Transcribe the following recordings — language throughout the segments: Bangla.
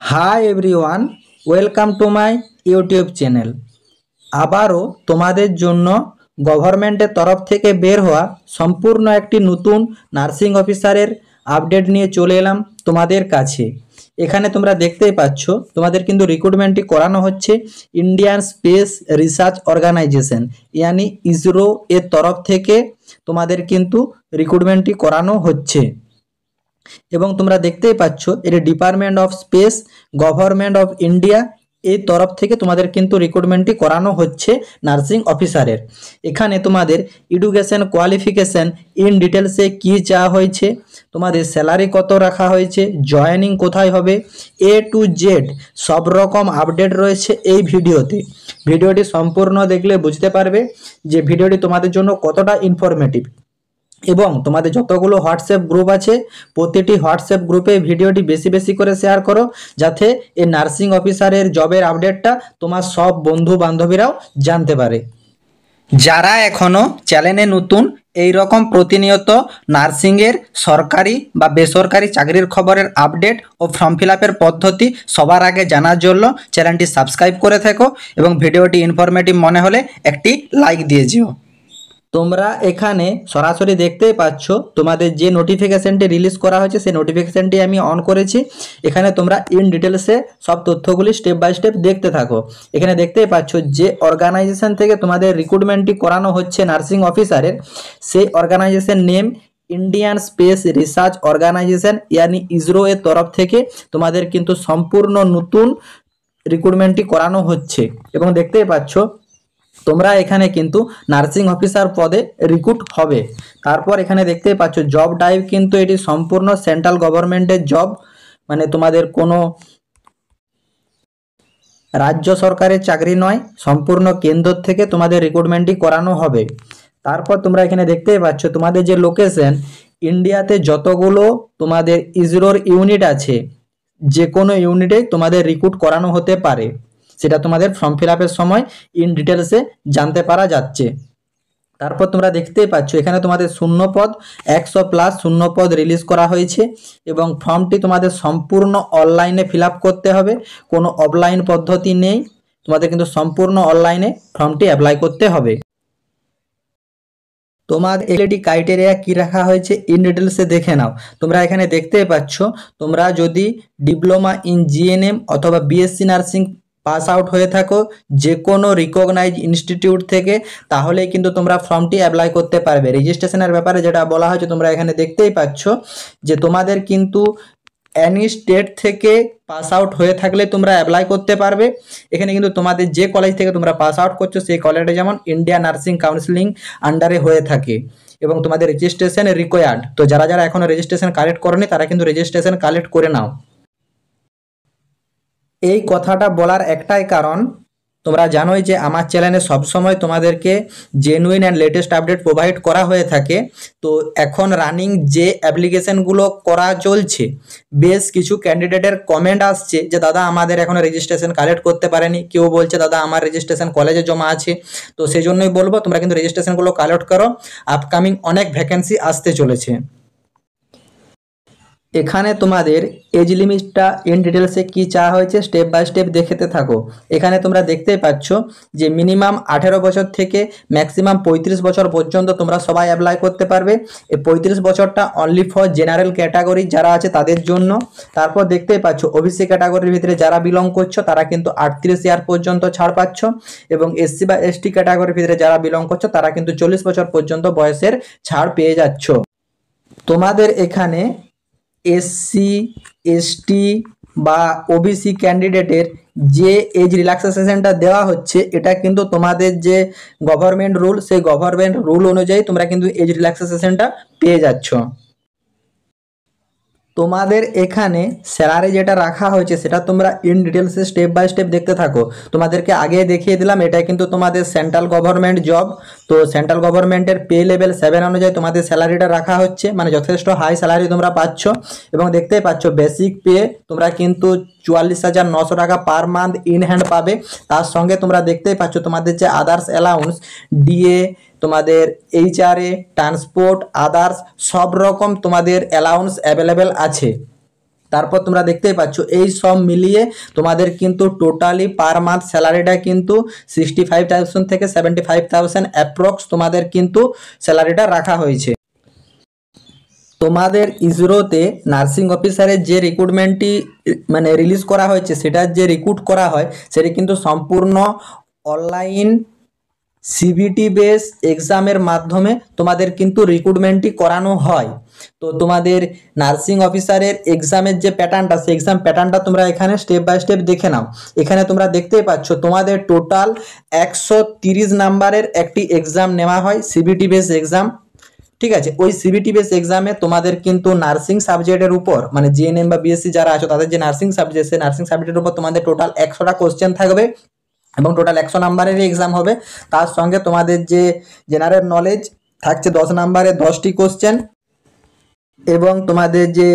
Hi everyone, welcome to my YouTube channel. আবারও তোমাদের জন্য গভর্নমেন্টের তরফ থেকে বের হওয়া সম্পূর্ণ একটি নতুন নার্সিং অফিসারের আপডেট নিয়ে চলে এলাম তোমাদের কাছে। এখানে তোমরা দেখতেই পাচ্ছ তোমাদের কিন্তু রিক্রুটমেন্টটি করানো হচ্ছে ইন্ডিয়ান স্পেস রিসার্চ অর্গানাইজেশন ইয়ানি ইসরো এর তরফ থেকে তোমাদের কিন্তু রিক্রুটমেন্টটি করানো হচ্ছে। এবং তোমরা দেখতেই পাচ্ছ এর department of speech government of India এই তরফ থেকে তোমাদের কিন্তু রিক্রুটমেন্টটি করানো হচ্ছে নার্সিং অফিসারের। এখানে তোমাদের এডুকেশন কোয়ালিফিকেশন ইন ডিটেলসে কী চাওয়া হয়েছে, তোমাদের স্যালারি কত রাখা হয়েছে, জয়েনিং কোথায় হবে, এ টু জেড সব রকম আপডেট রয়েছে এই ভিডিওতে। ভিডিওটি সম্পূর্ণ দেখলে বুঝতে পারবে যে ভিডিওটি তোমাদের জন্য কতটা ইনফরমেটিভ। এবং তোমাদের যতগুলো হোয়াটসঅ্যাপ গ্রুপ আছে প্রতিটি হোয়াটসঅ্যাপ গ্রুপে ভিডিওটি বেশি বেশি করে শেয়ার করো, যাতে এই নার্সিং অফিসারের জবের আপডেটটা তোমার সব বন্ধু বান্ধবীরাও জানতে পারে। যারা এখনও চ্যানেলে নতুন এই রকম প্রতিনিয়ত নার্সিংয়ের সরকারি বা বেসরকারি চাকরির খবরের আপডেট ও ফর্ম ফিল আপের পদ্ধতি সবার আগে জানার জন্য চ্যানেলটি সাবস্ক্রাইব করে থেকো এবং ভিডিওটি ইনফরমেটিভ মনে হলে একটি লাইক দিয়ে যেও। তোমরা এখানে সরাসরি দেখতেই পাচ্ছ তোমাদের যে নোটিফিকেশনটি রিলিজ করা হয়েছে সেই নোটিফিকেশনটি আমি অন করেছি। এখানে তোমরা ইন ডিটেলসে সব তথ্যগুলি স্টেপ বাই স্টেপ দেখতে থাকো। এখানে দেখতেই পাচ্ছ যে অর্গানাইজেশন থেকে তোমাদের রিক্রুটমেন্টটি করানো হচ্ছে নার্সিং অফিসারের, সেই organisation name Indian space research organisation ইয়ানি ইসরো এর তরফ থেকে তোমাদের কিন্তু সম্পূর্ণ নতুন রিক্রুটমেন্টটি করানো হচ্ছে। এবং দেখতেই পাচ্ছ তোমরা এখানে কিন্তু নার্সিং অফিসার পদে রিক্রুট হবে। তারপর এখানে দেখতেই পাচ্ছ জব টাইপ কিন্তু এটি সম্পূর্ণ সেন্ট্রাল গভর্নমেন্টের জব, মানে তোমাদের কোনো রাজ্য সরকারের চাকরি নয়, সম্পূর্ণ কেন্দ্র থেকে তোমাদের রিক্রুটমেন্টটি করানো হবে। তারপর তোমরা এখানে দেখতেই পাচ্ছ তোমাদের যে লোকেশন, ইন্ডিয়াতে যতগুলো তোমাদের ইসরোর ইউনিট আছে যে কোনো ইউনিটেই তোমাদের রিক্রুট করানো হতে পারে, সেটা তোমাদের ফর্ম ফিল আপের সময় ইন ডিটেলসে জানতে পারা যাচ্ছে। তারপর তোমরা দেখতেই পাচ্ছ এখানে তোমাদের শূন্যপদ 100+ শূন্যপদ রিলিজ করা হয়েছে এবং ফর্মটি তোমাদের সম্পূর্ণ অনলাইনে ফিল আপ করতে হবে, কোনো অফলাইন পদ্ধতি নেই, তোমাদের কিন্তু সম্পূর্ণ অনলাইনে ফর্মটি অ্যাপ্লাই করতে হবে। তোমার এলিজিবিলিটি ক্রাইটেরিয়া কি রাখা হয়েছে ইন ডিটেলসে দেখে নাও। তোমরা এখানে দেখতেই পাচ্ছ তোমরা যদি ডিপ্লোমা ইন জিএনএম অথবা বিএসসি নার্সিং পাস আউট হয়ে থাকো যে কোনো রিকগনাইজ ইনস্টিটিউট থেকে, তাহলেই কিন্তু তোমরা ফর্মটি অ্যাপ্লাই করতে পারবে। রেজিস্ট্রেশনের ব্যাপারে যেটা বলা হয়েছে তোমরা এখানে দেখতেই পাচ্ছ যে তোমাদের কিন্তু এনি স্টেট থেকে পাস আউট হয়ে থাকলে তোমরা অ্যাপ্লাই করতে পারবে। এখানে কিন্তু তোমাদের যে কলেজ থেকে তোমরা পাস আউট করছো সেই কলেজে যেমন ইন্ডিয়া নার্সিং কাউন্সিলিং আন্ডারে হয়ে থাকে এবং তোমাদের রেজিস্ট্রেশন রিকোয়ার্ড। তো যারা যারা এখনো রেজিস্ট্রেশন কালেক্ট করোনি তারা কিন্তু রেজিস্ট্রেশন কালেক্ট করে নাও। এই কথাটা বলার একটাই কারণ, তোমরা জানোই যে আমার চ্যানেলে সবসময় তোমাদেরকে genuine and latest update provide করা হয়ে থাকে। তো এখন রানিং যে অ্যাপ্লিকেশনগুলো করা চলছে বেশ কিছু ক্যান্ডিডেটের কমেন্ট আসছে যে দাদা আমাদের এখনও রেজিস্ট্রেশন কালেক্ট করতে পারেনি, কেউ বলছে দাদা আমার রেজিস্ট্রেশন কলেজে জমা আছে। তো সেই জন্যই বলবো তোমরা কিন্তু রেজিস্ট্রেশনগুলো কালেক্ট করো, আপকামিং অনেক ভ্যাকেন্সি আসতে চলেছে। এখানে তোমাদের এজ লিমিটটা ইন ডিটেলসে কী চাওয়া হয়েছে স্টেপ বাই স্টেপ দেখতে থাকো। এখানে তোমরা দেখতেই পাচ্ছ যে মিনিমাম 18 বছর থেকে ম্যাক্সিমাম 35 বছর পর্যন্ত তোমরা সবাই অ্যাপ্লাই করতে পারবে। এই 35 বছরটা অনলি ফর জেনারেল ক্যাটাগরি যারা আছে তাদের জন্য। তারপর দেখতেই পাচ্ছ ওবিসি ক্যাটাগরির ভিতরে যারা বিলং করছো তারা কিন্তু 38 ইয়ার পর্যন্ত ছাড় পাচ্ছ এবং এসসি বা এসটি ক্যাটাগরির ভিতরে যারা বিলং করছো তারা কিন্তু 40 বছর পর্যন্ত বয়সের ছাড় পেয়ে যাচ্ছ। তোমাদের এখানে এসসি এসটি বা ওবিসি ক্যান্ডিডেটের যে এজ রিল্যাক্সেশনটা দেওয়া হচ্ছে এটা কিন্তু তোমাদের যে গভর্নমেন্ট রুল সেই গভর্নমেন্ট রুল অনুযায়ী তোমরা কিন্তু এজ রিল্যাক্সেশনটা পেয়ে যাচ্ছ। তোমাদের এখানে স্যালারি যেটা রাখা হয়েছে সেটা তোমরা ইন ডিটেলসে স্টেপ বাই স্টেপ দেখতে থাকো। তোমাদেরকে আগে দেখিয়ে দিলাম এটা কিন্তু তোমাদের সেন্ট্রাল গভর্নমেন্ট জব। তো সেন্ট্রাল গভর্নমেন্টের পে লেভেল 7 অনুযায়ী তোমাদের স্যালারিটা রাখা হচ্ছে, মানে যথেষ্ট হাই স্যালারি তোমরা পাচ্ছ। এবং দেখতেই পাচ্ছ বেসিক পে তোমরা কিন্তু 44,900 টাকা পার মান্থ ইন হ্যান্ড পাবে। তার সঙ্গে তোমরা দেখতেই পাচ্ছ তোমাদের যে আদার্স অ্যালাউন্স ডিএ, তোমাদের এইচআরএ, ট্রান্সপোর্ট, আদার্স সব রকম তোমাদের অ্যালাউন্স অ্যাভেলেবেল আছে। তারপর তোমরা দেখতেই পাচ্ছ এই সব মিলিয়ে তোমাদের কিন্তু টোটালি পার মান্থ স্যালারিটা কিন্তু 65,000 থেকে 75,000 অ্যাপ্রক্স তোমাদের কিন্তু স্যালারিটা রাখা হয়েছে। তোমাদের ইসরোতে নার্সিং অফিসারের যে রিক্রুটমেন্টটি মানে রিলিজ করা হয়েছে, সেটার যে রিক্রুট করা হয় সেটি কিন্তু সম্পূর্ণ অনলাইন সিবিটি বেস এক্সামের মাধ্যমে তোমাদের কিন্তু রিক্রুটমেন্টটি করানো হয়। তো তোমাদের নার্সিং অফিসারের এক্সামের যে প্যাটার্নটা, সেই এক্সাম প্যাটার্নটা তোমরা এখানে স্টেপ বাই স্টেপ দেখে নাও। এখানে তোমরা দেখতেই পাচ্ছ তোমাদের টোটাল 130 নাম্বারের একটি এক্সাম নেওয়া হয়, সিবিটি বেস এক্সাম। ঠিক আছে, ওই সিবিটি বেস এক্সামে তোমাদের কিন্তু নার্সিং সাবজেক্টের উপর মানে জিএনএম বা বিএসসি যারা আছো তাদের যে নার্সিং সাবজেক্ট, সেই নার্সিং সাবজেক্টের উপর তোমাদের টোটাল 100টা কোশ্চেন থাকবে এবং টোটাল 100 নাম্বারেরই এক্সাম হবে। তার সঙ্গে তোমাদের যে জেনারেল নলেজ থাকছে 10 নাম্বারে 10টি কোশ্চেন এবং তোমাদের যে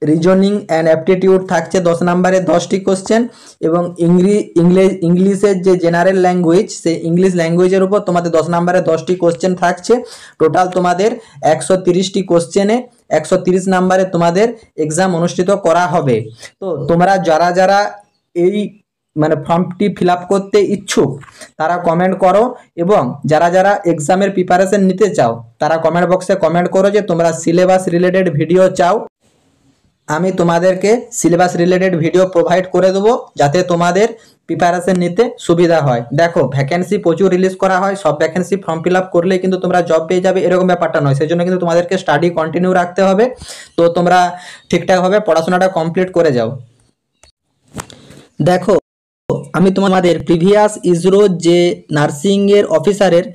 রিজনিং অ্যান্ড অ্যাপটিটিউড থাকছে 10 নাম্বারে 10টি কোশ্চেন এবং ইংলিশের যে জেনারেল ল্যাঙ্গুয়েজ, সেই ইংলিশ ল্যাঙ্গুয়েজের উপর তোমাদের 10 নাম্বারে 10টি কোশ্চেন থাকছে। টোটাল তোমাদের 130টি কোশ্চেনে 130 নাম্বারে তোমাদের এক্সাম অনুষ্ঠিত করা হবে। তো তোমরা যারা যারা এই মানে ফর্মটি ফিল আপ করতে ইচ্ছুক তারা কমেন্ট করো, এবং যারা যারা এক্সামের প্রিপারেশন নিতে চাও তারা কমেন্ট বক্সে কমেন্ট করো যে তোমরা সিলেবাস রিলেটেড ভিডিও চাও। আমি তোমাদেরকে সিলেবাস রিলেটেড ভিডিও প্রোভাইড করে দেবো যাতে তোমাদের প্রিপারেশন নিতে সুবিধা হয়। দেখো, ভ্যাকেন্সি প্রচুর রিলিজ করা হয়, সব ভ্যাকেন্সি ফর্ম ফিল আপ করলেই কিন্তু তোমরা জব পেয়ে যাবে এরকম ব্যাপারটা নয়। সেই জন্য কিন্তু তোমাদেরকে স্টাডি কন্টিনিউ রাখতে হবে। তো তোমরা ঠিকঠাকভাবে পড়াশোনাটা কমপ্লিট করে যাও। দেখো, আমি তোমাদের প্রিভিয়াস ইসরো যে নার্সিংয়ের অফিসারের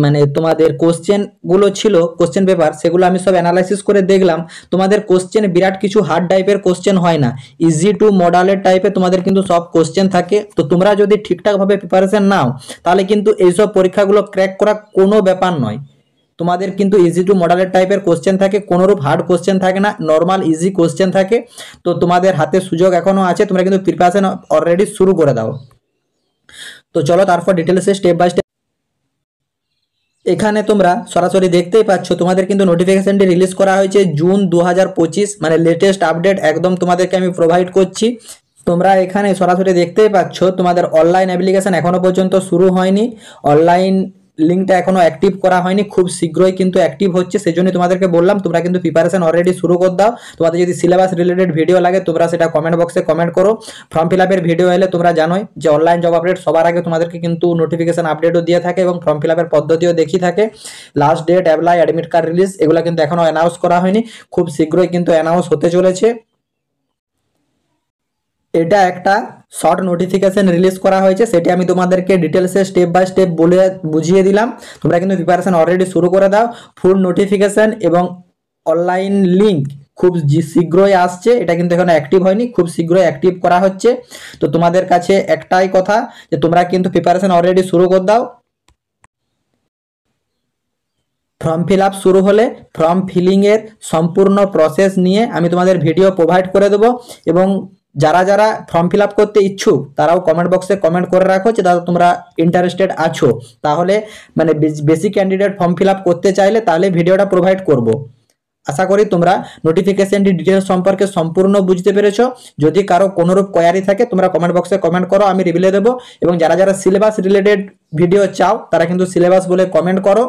মানে তোমাদের কোশ্চেনগুলো ছিল, কোশ্চেন পেপার, সেগুলো আমি সব অ্যানালাইসিস করে দেখলাম। তোমাদের কোশ্চেন বিরাট কিছু হার্ড টাইপের কোশ্চেন হয় না, ইজি টু মডারেট টাইপের তোমাদের কিন্তু সব কোশ্চেন থাকে। তো তোমরা যদি ঠিকঠাকভাবে প্রিপারেশন নাও তাহলে কিন্তু এইসব পরীক্ষাগুলো ক্র্যাক করা কোনো ব্যাপার নয়। তোমাদের কিন্তু ইজি টু মডারেট টাইপের কোশ্চেন থাকে, কোনোরূপ হার্ড কোশ্চেন থাকে না, নর্মাল ইজি কোশ্চেন থাকে। তো তোমাদের হাতে সুযোগ এখনও আছে, তোমরা কিন্তু প্রিপারেশন অলরেডি শুরু করে দাও। তো চলো তারপর ডিটেলসে স্টেপ বাই স্টেপ। এখানে তোমরা সরাসরি দেখতেই পাচ্ছ তোমাদের কিন্তু নোটিফিকেশনটি রিলিজ করা হয়েছে জুন 2025, মানে লেটেস্ট আপডেট একদম তোমাদেরকে আমি প্রোভাইড করছি। তোমরা এখানে সরাসরি দেখতেই পাচ্ছ তোমাদের অনলাইন অ্যাপ্লিকেশন এখনো পর্যন্ত শুরু হয়নি, অনলাইন লিঙ্কটা এখনো অ্যাক্টিভ করা হয়নি, খুব শীঘ্রই কিন্তু অ্যাক্টিভ হচ্ছে। সেজন্য তোমাদেরকে বললাম তোমরা কিন্তু প্রিপারেশন অলরেডি শুরু করে দাও। তোমাদের যদি সিলেবাস রিলেটেড ভিডিও লাগে তোমরা সেটা কমেন্ট বক্সে কমেন্ট করো। ফর্ম ফিল আপের ভিডিও এলে তোমরা জানোই যে অনলাইন জব আপডেট সবার আগে তোমাদেরকে কিন্তু নোটিফিকেশন আপডেটও দিয়ে থাকে এবং ফর্ম ফিল আপের পদ্ধতিও দেখিয়ে থাকে। Last date, apply, admit card release এগুলো কিন্তু এখনো অ্যানাউন্স করা হয়নি, খুব শীঘ্রই কিন্তু অ্যানাউন্স হতে চলেছে। এটা একটা শর্ট নোটিফিকেশন রিলিজ করা হয়েছে, সেটি আমি তোমাদেরকে ডিটেলসে স্টেপ বাই স্টেপ বলে বুঝিয়ে দিলাম। তোমরা কিন্তু প্রিপারেশন অলরেডি শুরু করে দাও। ফুল নোটিফিকেশন এবং অনলাইন লিঙ্ক খুব শীঘ্রই আসছে, এটা কিন্তু এখনো অ্যাক্টিভ হয়নি, খুব শীঘ্রই অ্যাক্টিভ করা হচ্ছে। তো তোমাদের কাছে একটাই কথা যে তোমরা কিন্তু প্রিপারেশন অলরেডি শুরু করে দাও। ফর্ম ফিল আপ শুরু হলে ফর্ম ফিলিংয়ের সম্পূর্ণ প্রসেস নিয়ে আমি তোমাদের ভিডিও প্রোভাইড করে দেবো, এবং যারা যারা ফর্ম ফিল আপ করতে ইচ্ছুক তারাও কমেন্ট বক্সে কমেন্ট করে রাখো যে দাদা তোমরা ইন্টারেস্টেড আছো, তাহলে মানে basic candidate form fill up করতে চাইলে তাহলে ভিডিওটা প্রোভাইড করব। আশা করি তোমরা নোটিফিকেশনটি ডিটেলস সম্পর্কে সম্পূর্ণ বুঝতে পেরেছো। যদি কারো কোনোরূপ কোয়ারি থাকে তোমরা কমেন্ট বক্সে কমেন্ট করো, আমি রিপ্লাই দেবো। এবং যারা যারা সিলেবাস রিলেটেড ভিডিও চাও তারা কিন্তু সিলেবাস বলে কমেন্ট করো।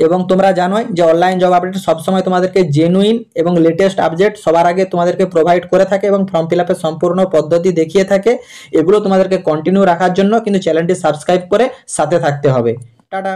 এবং তোমরা জানোই যে অনলাইন জব আপডেট সবসময় তোমাদেরকে জেনুইন এবং লেটেস্ট আপডেট সবার আগে তোমাদেরকে প্রোভাইড করে থাকে এবং ফর্ম ফিল আপের সম্পূর্ণ পদ্ধতি দেখিয়ে থাকে। এগুলো তোমাদেরকে কন্টিনিউ রাখার জন্য কিন্তু চ্যানেলটি সাবস্ক্রাইব করে সাথে থাকতে হবে। টাটা।